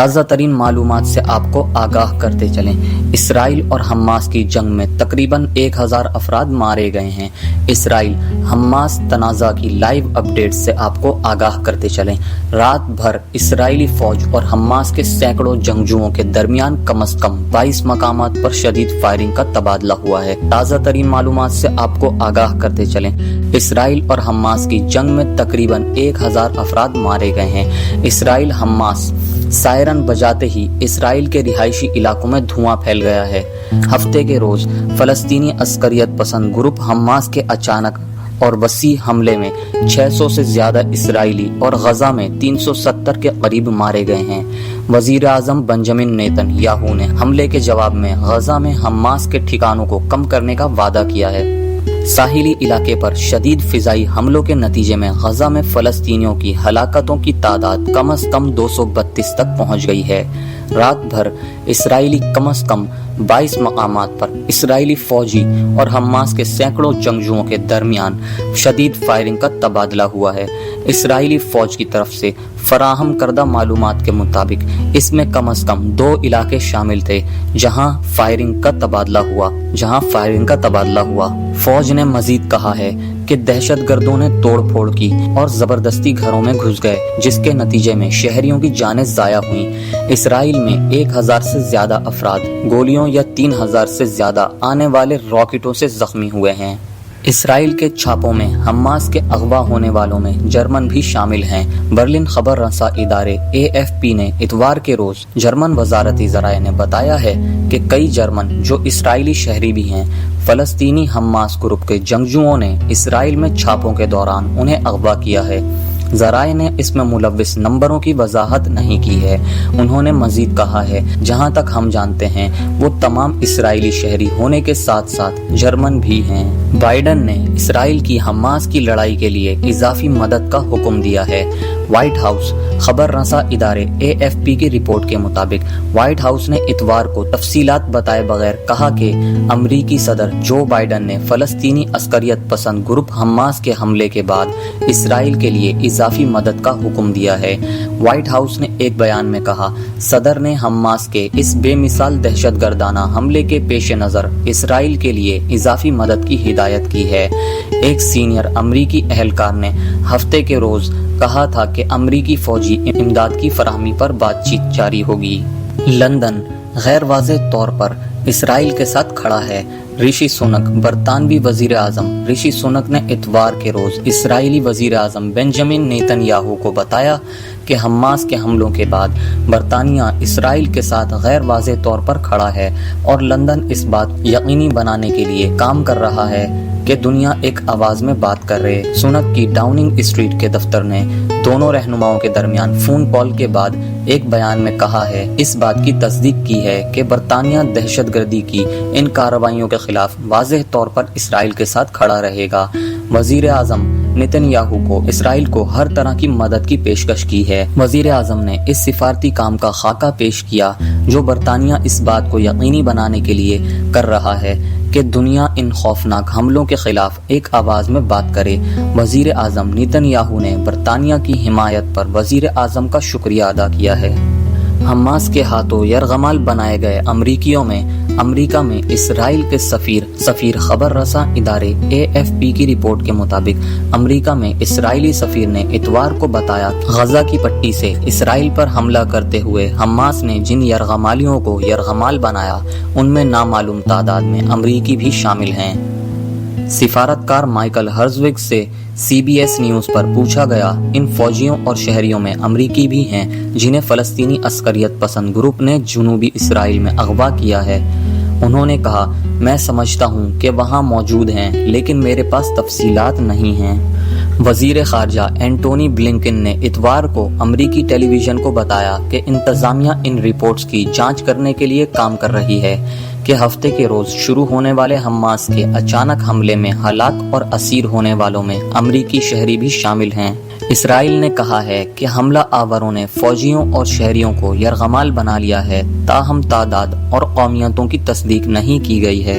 تازہ ترین معلومات سے آپ کو آگاہ کرتے چلیں۔ اسرائیل اور حماس کی جنگ میں تقریباً 1000 افراد مارے گئے ہیں۔ اسرائیل حماس تنازع کی لائیو اپڈیٹ سے آپ کو آگاہ کرتے چلیں۔ رات بھر اسرائیلی فوج اور حماس کے سینکڑوں جنگجوؤں کے درمیان کم از کم 22 مقامات پر شدید فائرنگ کا تبادلہ ہوا ہے۔ تازہ ترین معلومات سے آپ کو آگاہ کرتے چلیں۔ اسرائیل اور حماس کی جنگ میں تقریباً 1000 افراد مارے گئے ہیں۔ اسرائیل حماس سائرن بجاتے ہی اسرائیل کے رہائشی علاقوں میں دھواں پھیل گیا ہے۔ ہفتے کے روز فلسطینی عسکریت پسند گروپ حماس کے اچانک اور وسیع حملے میں 600 سے زیادہ اسرائیلی اور غزہ میں 370 کے قریب مارے گئے ہیں۔ وزیر اعظم بنجمن نیتن یاہو نے حملے کے جواب میں غزہ میں حماس کے ٹھکانوں کو کم کرنے کا وعدہ کیا ہے۔ ساحلی علاقے پر شدید فضائی حملوں کے نتیجے میں غزہ میں فلسطینیوں کی ہلاکتوں کی تعداد کم از کم 232 تک پہنچ گئی ہے۔ رات بھر اسرائیلی کم از کم 22 مقامات پر اسرائیلی فوجی اور حماس کے سینکڑوں جنگجوؤں کے درمیان شدید فائرنگ کا تبادلہ ہوا ہے۔ اسرائیلی فوج کی طرف سے فراہم کردہ معلومات کے مطابق اس میں کم از کم 2 علاقے شامل تھے جہاں فائرنگ کا تبادلہ ہوا۔ فوج نے مزید کہا ہے کہ دہشت گردوں نے توڑ پھوڑ کی اور زبردستی گھروں میں گھس گئے، جس کے نتیجے میں شہریوں کی جانیں ضائع ہوئیں۔ اسرائیل میں 1000 سے زیادہ افراد گولیوں یا 3000 سے زیادہ آنے والے راکٹوں سے زخمی ہوئے ہیں۔ اسرائیل کے چھاپوں میں حماس کے اغوا ہونے والوں میں جرمن بھی شامل ہیں۔ برلن خبر رساں ادارے AFP نے اتوار کے روز جرمن وزارتی ذرائع نے بتایا ہے کہ کئی جرمن جو اسرائیلی شہری بھی ہیں، فلسطینی حماس گروپ کے جنگجوؤں نے اسرائیل میں چھاپوں کے دوران انہیں اغوا کیا ہے۔ ذرائع نے اس میں ملوث نمبروں کی وضاحت نہیں کی ہے۔ انہوں نے مزید کہا ہے، جہاں تک ہم جانتے ہیں وہ تمام اسرائیلی شہری ہونے کے ساتھ ساتھ جرمن بھی ہیں۔ بائیڈن نے اسرائیل کی حماس کی لڑائی کے لیے اضافی مدد کا حکم دیا ہے۔ وائٹ ہاؤس خبر رساں ادارے AFP کی رپورٹ کے مطابق وائٹ ہاؤس نے اتوار کو تفصیلات بتائے بغیر کہا کہ امریکی صدر جو بائیڈن نے فلسطینی عسکریت پسند گروپ حماس کے حملے کے بعد اسرائیل کے لیے اضافی مدد کا حکم دیا ہے۔ وائٹ ہاؤس نے ایک بیان میں کہا، صدر نے حماس کے اس بے مثال دہشت گردانہ حملے کے پیش نظر اسرائیل کے لیے اضافی مدد کی ہدایت کی ہے۔ ایک سینئر امریکی اہلکار نے ہفتے کے روز کہا تھا کہ امریکی فوجی امداد کی فراہمی پر بات چیت جاری ہوگی۔ لندن غیر واضح طور پر اسرائیل کے ساتھ کھڑا ہے۔ رشی سونک برطانوی وزیر اعظم رشی سونک نے اتوار کے روز اسرائیلی وزیر اعظم بنجمن نیتن یاہو کو بتایا کہ حماس کے حملوں کے بعد برطانیہ اسرائیل کے ساتھ غیر واضح طور پر کھڑا ہے اور لندن اس بات یقینی بنانے کے لیے کام کر رہا ہے کہ دنیا ایک آواز میں بات کر رہے۔ سونک کی ڈاؤننگ اسٹریٹ کے دفتر نے دونوں رہنماؤں کے درمیان فون کال کے بعد ایک بیان میں کہا ہے، اس بات کی تصدیق کی ہے کہ برطانیہ دہشت گردی کی ان کارروائیوں کے خلاف واضح طور پر اسرائیل کے ساتھ کھڑا رہے گا۔ وزیر اعظم نیتن یاہو کو اسرائیل کو ہر طرح کی مدد کی پیشکش کی ہے۔ وزیر اعظم نے اس سفارتی کام کا خاکہ پیش کیا جو برطانیہ اس بات کو یقینی بنانے کے لیے کر رہا ہے کہ دنیا ان خوفناک حملوں کے خلاف ایک آواز میں بات کرے۔ وزیر اعظم نیتن یاہو نے برطانیہ کی حمایت پر وزیر اعظم کا شکریہ ادا کیا ہے۔ حماس کے ہاتھوں یرغمال بنائے گئے امریکیوں میں امریکہ میں اسرائیل کے سفیر خبر رساں ادارے AFP کی رپورٹ کے مطابق امریکہ میں اسرائیلی سفیر نے اتوار کو بتایا غزہ کی پٹی سے اسرائیل پر حملہ کرتے ہوئے حماس نے جن یرغمالیوں کو یرغمال بنایا ان میں نامعلوم تعداد میں امریکی بھی شامل ہیں۔ سفارتکار مائیکل ہرزوگ سے CBS نیوز پر پوچھا گیا، ان فوجیوں اور شہریوں میں امریکی بھی ہیں جنہیں فلسطینی عسکریت پسند گروپ نے جنوبی اسرائیل میں اغوا کیا ہے۔ انہوں نے کہا، میں سمجھتا ہوں کہ وہاں موجود ہیں لیکن میرے پاس تفصیلات نہیں ہیں۔ وزیر خارجہ اینٹونی بلنکن نے اتوار کو امریکی ٹیلی ویژن کو بتایا کہ انتظامیہ ان رپورٹس کی جانچ کرنے کے لیے کام کر رہی ہے کہ ہفتے کے روز شروع ہونے والے حماس کے اچانک حملے میں ہلاک اور اسیر ہونے والوں میں امریکی شہری بھی شامل ہیں۔ اسرائیل نے کہا ہے کہ حملہ آوروں نے فوجیوں اور شہریوں کو یرغمال بنا لیا ہے، تاہم تعداد اور قومیتوں کی تصدیق نہیں کی گئی ہے۔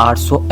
800